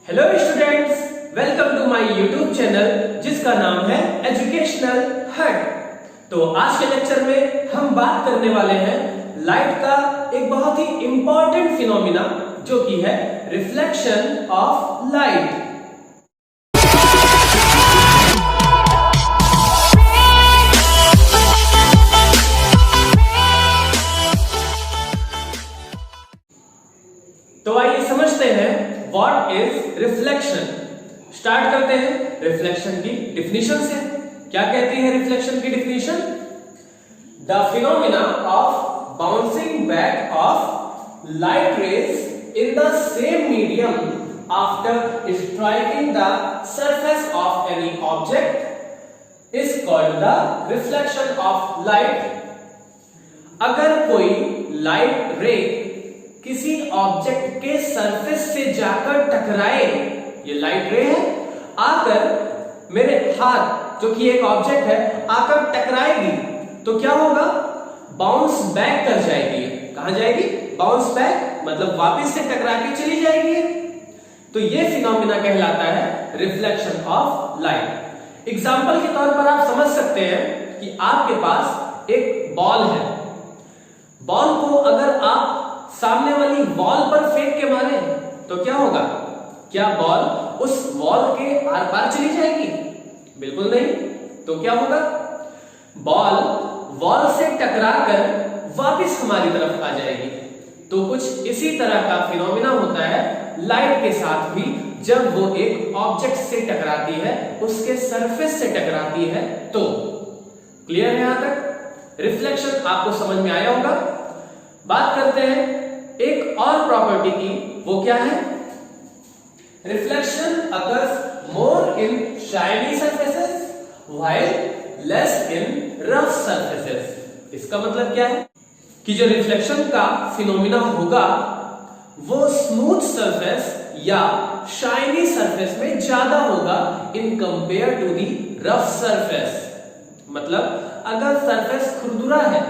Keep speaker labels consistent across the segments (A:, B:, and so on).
A: Hello students, welcome to my YouTube channel जिसका नाम है एजुकेशनल हट। तो आज के लेक्चर में हम बात करने वाले हैं लाइट का एक बहुत ही इंपॉर्टेंट फिनोमिना जो कि है रिफ्लेक्शन ऑफ लाइट। तो आइए समझते हैं व्हाट इज रिफ्लेक्शन। स्टार्ट करते हैं रिफ्लेक्शन की डिफिनीशन से। क्या कहती है रिफ्लेक्शन की definition? The phenomena of bouncing back of light rays in the same medium after striking the surface of any object is called the reflection of light. अगर कोई लाइट रे किसी ऑब्जेक्ट के सरफेस से जाकर टकराए, ये लाइट रे है, आकर मेरे हाथ जो कि एक ऑब्जेक्ट है आकर टकराएगी तो क्या होगा? बाउंस बैक कर जाएगी। कहां जाएगी? बाउंस बैक, मतलब वापस से टकरा के चली जाएगी। तो ये फिनोमिना कहलाता है रिफ्लेक्शन ऑफ लाइट। एग्जांपल के तौर पर आप समझ सकते हैं कि आपके पास एक बॉल है। बॉल को अगर आप सामने वाली वॉल पर फेंक के मारे तो क्या होगा? क्या बॉल उस वॉल के आर पार चली जाएगी? बिल्कुल नहीं। तो क्या होगा? बॉल वॉल से टकराकर वापस हमारी तरफ आ जाएगी। तो कुछ इसी तरह का फिनोमिना होता है लाइट के साथ भी। जब वो एक ऑब्जेक्ट से टकराती है, उसके सरफेस से टकराती है तो। क्लियर है यहां तक? रिफ्लेक्शन आपको समझ में आया होगा। बात करते हैं एक और प्रॉपर्टी की। वो क्या है? Reflection occurs more in shiny surfaces while less in rough surfaces. इसका मतलब क्या है कि जो रिफ्लेक्शन का फिनोमिना होगा वो स्मूथ सरफेस या शाइनी सरफेस में ज्यादा होगा in compare to the rough surface. मतलब अगर सरफेस खुरदुरा है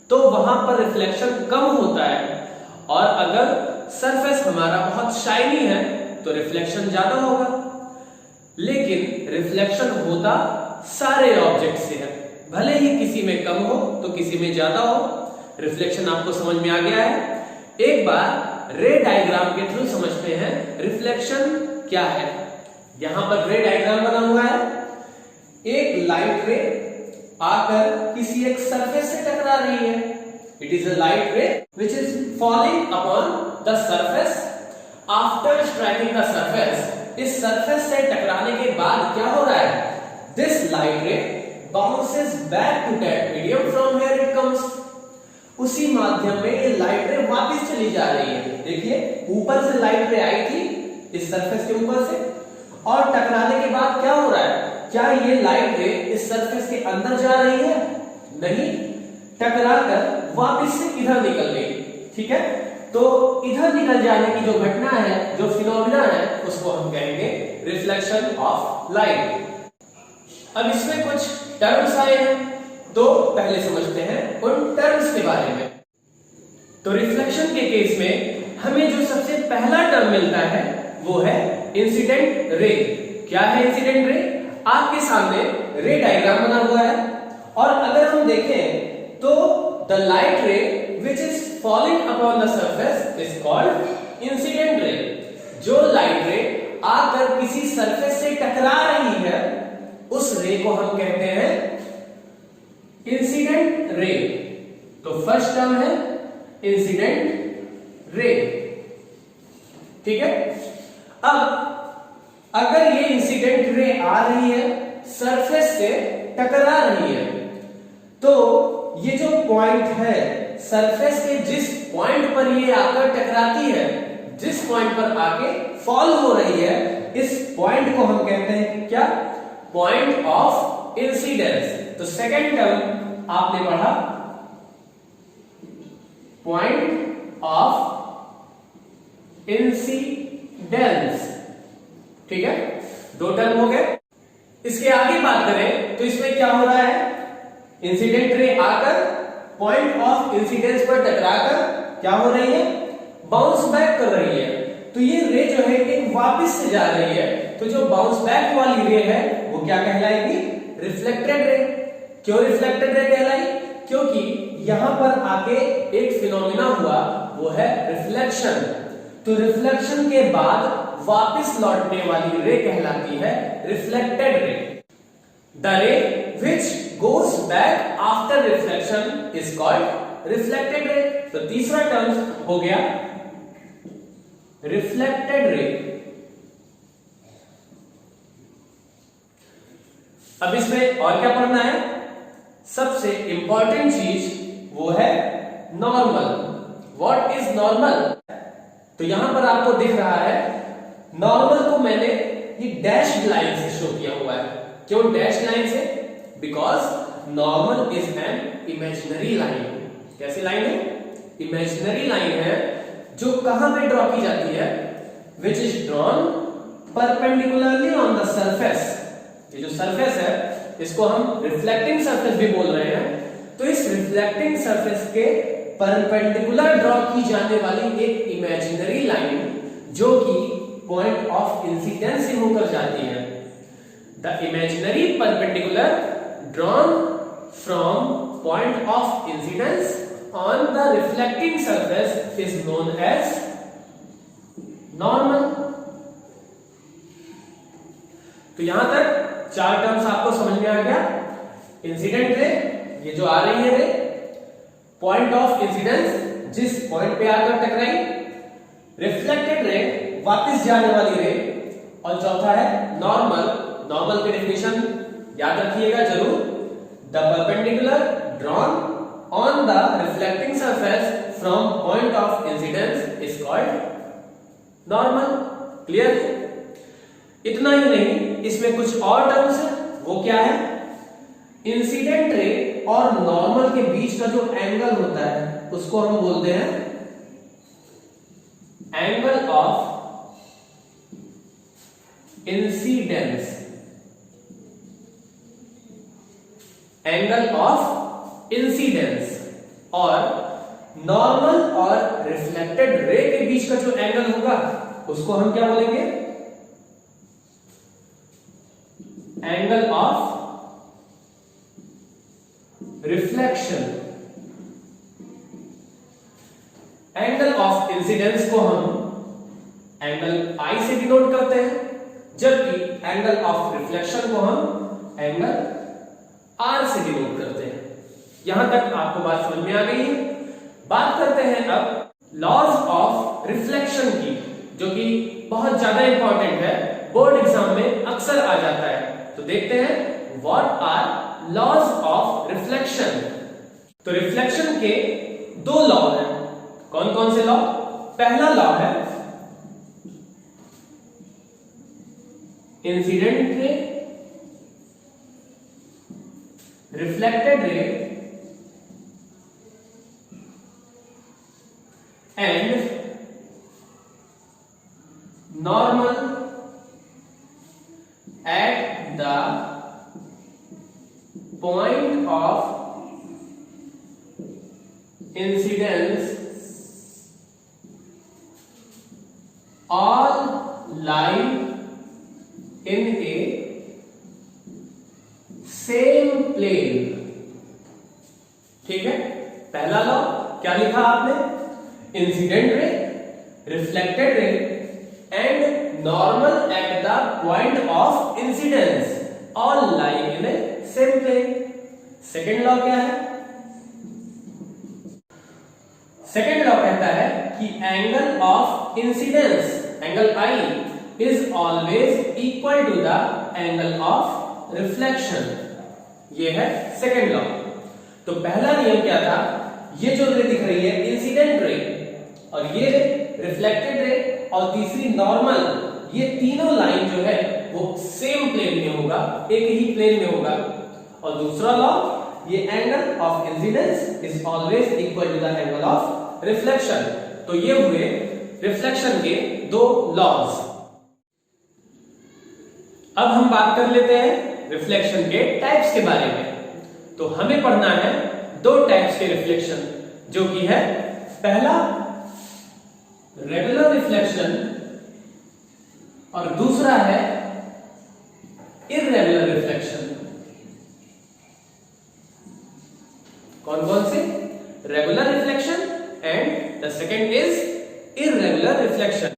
A: तो वहां पर रिफ्लेक्शन कम होता है, और अगर सरफेस हमारा बहुत शाइनी है तो रिफ्लेक्शन ज्यादा होगा। लेकिन रिफ्लेक्शन होता सारे ऑब्जेक्ट से है, भले ही किसी में कम हो तो किसी में ज्यादा हो। रिफ्लेक्शन आपको समझ में आ गया है। एक बार रे डायग्राम के थ्रू समझते हैं रिफ्लेक्शन क्या है। यहां पर रे डायग्राम बना हुआ है। एक लाइट रे आकर किसी एक सरफेस से टकरा रही है। It is a light ray which is falling upon the surface after striking the surface. इस सरफेस से टकराने के बाद क्या हो रहा है? This light ray bounces back to that medium from where it comes. उसी माध्यम में ये लाइट रे वापस चली जा रही है। देखिए, ऊपर से लाइट रे आई थी इस सरफेस के ऊपर से, और टकराने के बाद क्या हो रहा है? क्या ये लाइट रे इस सरफेस के अंदर जा रही है? नहीं, टकराकर वापस से इधर निकल गई। ठीक है, तो इधर निकल जाने की जो घटना है, जो फिनोमिना है, उसको हम कहेंगे रिफ्लेक्शन ऑफ लाइट। अब इसमें कुछ टर्म्स आए हैं, तो पहले समझते हैं उन टर्म्स के बारे में। तो रिफ्लेक्शन के केस में हमें जो सबसे पहला टर्म मिलता है वो है इंसिडेंट रे। क्या है इंसिडेंट रे? आपके सामने रे डायग्राम बना हुआ है, और अगर हम देखें तो the light ray which is falling upon the surface is called incident ray। जो लाइट रे आकर किसी सरफेस से टकरा रही है उस रे को हम कहते हैं इंसिडेंट रे। तो फर्स्ट टर्म है इंसिडेंट रे। ठीक है, अब अगर ये इंसिडेंट रे आ रही है, सरफेस से टकरा रही है, तो ये जो पॉइंट है सरफेस के जिस पॉइंट पर ये आकर टकराती है, जिस पॉइंट पर आके फॉल हो रही है, इस पॉइंट को हम कहते हैं क्या? Point of incidence. तो सेकंड टर्म आपने पढ़ा पॉइंट ऑफ इंसिडेंस। ठीक है, दो टर्म हो गए। इसके आगे बात करें तो इसमें क्या हो रहा है? इंसिडेंट रे आकर पॉइंट ऑफ इंसिडेंस पर टकराकर क्या हो रही है? बाउंस बैक कर रही है। तो ये रे जो है एक वापस से जा रही है, तो जो बाउंस बैक वाली रे है वो क्या कहलाएगी? Reflected ray. क्यों रिफ्लेक्टेड रे कहलाई? क्योंकि यहां पर आके एक फिनोमिना हुआ, वो है रिफ्लेक्शन। तो रिफ्लेक्शन के बाद वापस लौटने वाली रे कहलाती है रिफ्लेक्टेड रे। द रे which goes back after reflection is called reflected ray। तो तीसरा टर्म हो गया रिफ्लेक्टेड रे। अब इसमें और क्या पढ़ना है? सबसे इंपॉर्टेंट चीज वो है नॉर्मल। What is normal? तो यहां पर आपको दिख रहा है नॉर्मल को मैंने ये डैश लाइन से शो किया हुआ है। क्यों डैश लाइन से? Because normal is an imaginary line. कैसी लाइन है? इमेजिनरी लाइन है जो कहां पे ड्रॉ की जाती है? Which is drawn perpendicularly on the surface. ये जो सरफेस है इसको हम रिफ्लेक्टिंग सरफेस भी बोल रहे हैं। तो इस रिफ्लेक्टिंग सरफेस के परपेंडिकुलर ड्रॉ की जाने वाली एक इमेजिनरी लाइन जो कि पॉइंट ऑफ इंसिडेंस से होकर जाती है। The imaginary perpendicular drawn from point of incidence on the reflecting surface is known as normal। तो यहां तक चार टर्म्स आपको समझ में आ गया। इंसिडेंट रे, ये जो आ रही है रे, पॉइंट ऑफ इंसिडेंस जिस पॉइंट पे आकर टकराई, रिफ्लेक्टेड रे वापस जाने वाली रे, और चौथा है नॉर्मल। नॉर्मल की डेफिनेशन याद रखिएगा जरूर। The perpendicular drawn on the reflecting surface from point of incidence is called normal. Clear? इतना ही नहीं, इसमें कुछ और टर्म्स है। वो क्या है? इंसिडेंट रे और नॉर्मल के बीच का जो एंगल होता है उसको हम बोलते हैं angle of incidence. Angle of incidence. और नॉर्मल और रिफ्लेक्टेड रे के बीच का जो एंगल होगा उसको हम क्या बोलेंगे? Angle of reflection. Angle of incidence को हम एंगल आई से डिनोट करते हैं, जबकि एंगल ऑफ रिफ्लेक्शन को हम एंगल आर से डिनोट करते हैं। यहां तक आपको बात समझ में आ गई है। बात करते हैं अब लॉज ऑफ रिफ्लेक्शन की, जो कि बहुत ज्यादा इंपॉर्टेंट है, बोर्ड एग्जाम में अक्सर आ जाता है। तो देखते हैं what are laws of reflection. तो रिफ्लेक्शन के दो लॉ हैं। कौन कौन से लॉ? पहला लॉ है incident ray, reflected ray and normal at the point of incidence all lie in a same plane। ठीक है, पहला लॉ क्या लिखा आपने? Incident ray, reflected ray and normal at the point of incidence all lie in a same plane. Second law क्या है? Second law कहता है कि angle of incidence, angle I, is always equal to the angle of reflection. ये है second law. तो पहला नियम क्या था? ये जो रे दिख रही है इंसिडेंट रे, और ये रिफ्लेक्टेड रे, और तीसरी नॉर्मल, ये तीनों लाइन जो है वो सेम प्लेन में होगा, एक ही प्लेन में होगा। और दूसरा लॉ, ये angle of incidence is always equal to the angle of reflection. तो ये हुए रिफ्लेक्शन के दो लॉज। अब हम बात कर लेते हैं रिफ्लेक्शन के टाइप्स के बारे में। तो हमें पढ़ना है दो टाइप्स के रिफ्लेक्शन, जो कि है पहला रेगुलर रिफ्लेक्शन और दूसरा है इर्रेगुलर रिफ्लेक्शन। कौन कौन से? Regular reflection and the second is irregular reflection.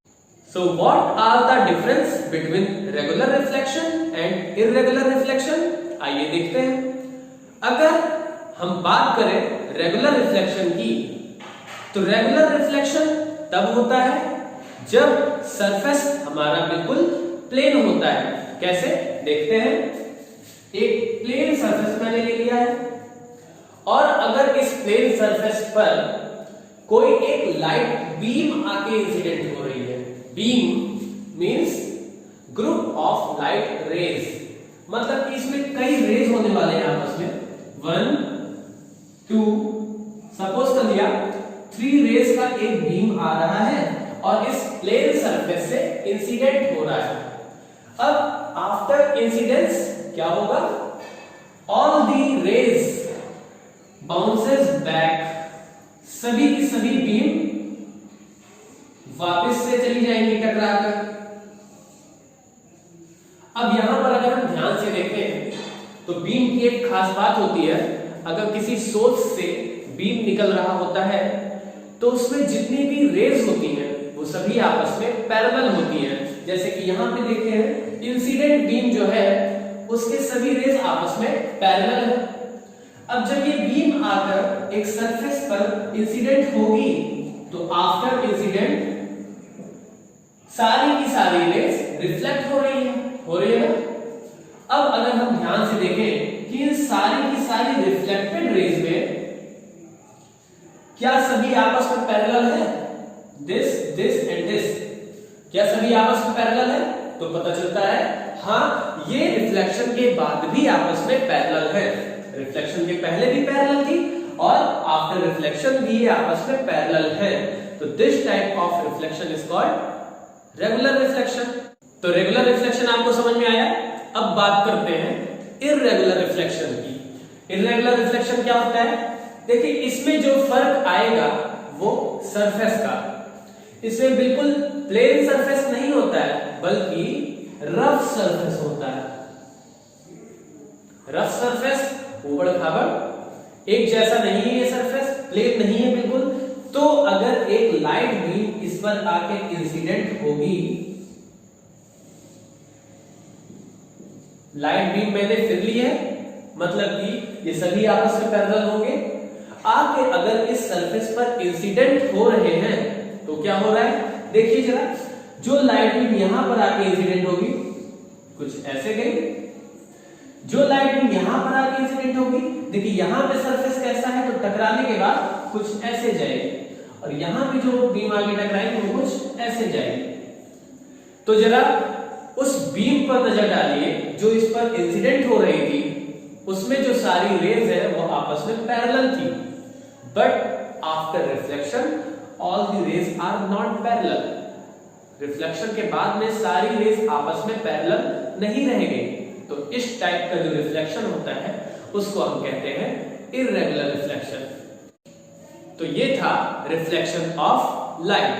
A: So what are the difference between regular reflection and irregular reflection? आइए देखते हैं। अगर हम बात करें रेगुलर रिफ्लेक्शन की, तो रेगुलर रिफ्लेक्शन तब होता है जब सरफेस हमारा बिल्कुल प्लेन होता है। कैसे? देखते हैं। एक प्लेन सरफेस मैंने ले लिया है और अगर इस प्लेन सरफेस पर कोई एक लाइट बीम आके इंसिडेंट हो रही है। Beam means group of light rays, मतलब कि इसमें कई रेज होने वाले हैं आपस में। 1 2 सपोज कर लिया 3 रेज का एक बीम आ रहा है और इस प्लेन सरफेस से इंसिडेंट हो रहा है। अब आफ्टर इंसिडेंस क्या होगा? All the rays bounces back, सभी की सभी बीम वापस से चली जाएंगी टकराकर। अब यहां पर अगर हम ध्यान से देखें तो बीम की एक खास बात होती है, अगर किसी सोर्स से बीम निकल रहा होता है तो उसमें जितनी भी रेज होती हैं वो सभी आपस में पैरेलल होती हैं। जैसे कि यहां पे देखते हैं इंसिडेंट बीम जो है उसके सभी रेज आपस में पैरेलल है। अब जब ये बीम आकर एक सरफेस पर इंसिडेंट होगी तो आफ्टर इंसिडेंट सारी की सारी रेज रिफ्लेक्ट हो रही है ना। अब अगर हम ध्यान से देखें कि इन सारी की सारी रिफ्लेक्टेड रेज में क्या सभी आपस में पैरेलल है? दिस एंड दिस, क्या सभी आपस में पैरेलल है? तो पता चलता है हाँ, ये रिफ्लेक्शन के बाद भी आपस में पैरेलल है। रिफ्लेक्शन के पहले भी पैरेलल थी और आफ्टर रिफ्लेक्शन भी ये आपस में पैरेलल है। तो this type of reflection is called regular reflection. तो रेगुलर रिफ्लेक्शन आपको समझ में आया। अब बात करते हैं इर्रेगुलर रिफ्लेक्शन की। इर्रेगुलर रिफ्लेक्शन क्या होता है? देखिए, इसमें जो फर्क आएगा वो सरफेस का। इसमें बिल्कुल प्लेन सरफेस नहीं होता है बल्कि रफ सरफेस होता है। रफ सरफेस, ऊबड़ खाबड़, एक जैसा नहीं है ये सरफेस, प्लेन नहीं है बिल्कुल। तो अगर एक लाइट बीम इस पर आके इंसिडेंट होगी, लाइट बीम मैंने फिर ली है, मतलब कि ये सभी आपस में पैरेलल होंगे। आके अगर इस सरफेस पर इंसिडेंट हो रहे हैं तो क्या हो रहा है? देखिए जरा, जो लाइट बीम यहां पर आके इंसिडेंट होगी कुछ ऐसे गई, जो लाइट बीम यहां पर आके इंसिडेंट होगी, देखिए यहां पे सरफेस कैसा है तो टकराने के बाद कुछ ऐसे जाएगी, और यहां पे जो बीम आगे टकराएगी वो कुछ ऐसे जाएगी। तो जरा उस बीम पर नजर डालिए जो इस पर इंसिडेंट हो रही थी, उसमें जो सारी रेज है वो आपस में पैरेलल थी, but after reflection all the rays are not parallel. Reflection के बाद में सारी रेज आपस में पैरेलल नहीं रह गई। तो इस टाइप का जो रिफ्लेक्शन होता है उसको हम कहते हैं इर्रेगुलर रिफ्लेक्शन। तो ये था रिफ्लेक्शन ऑफ लाइट।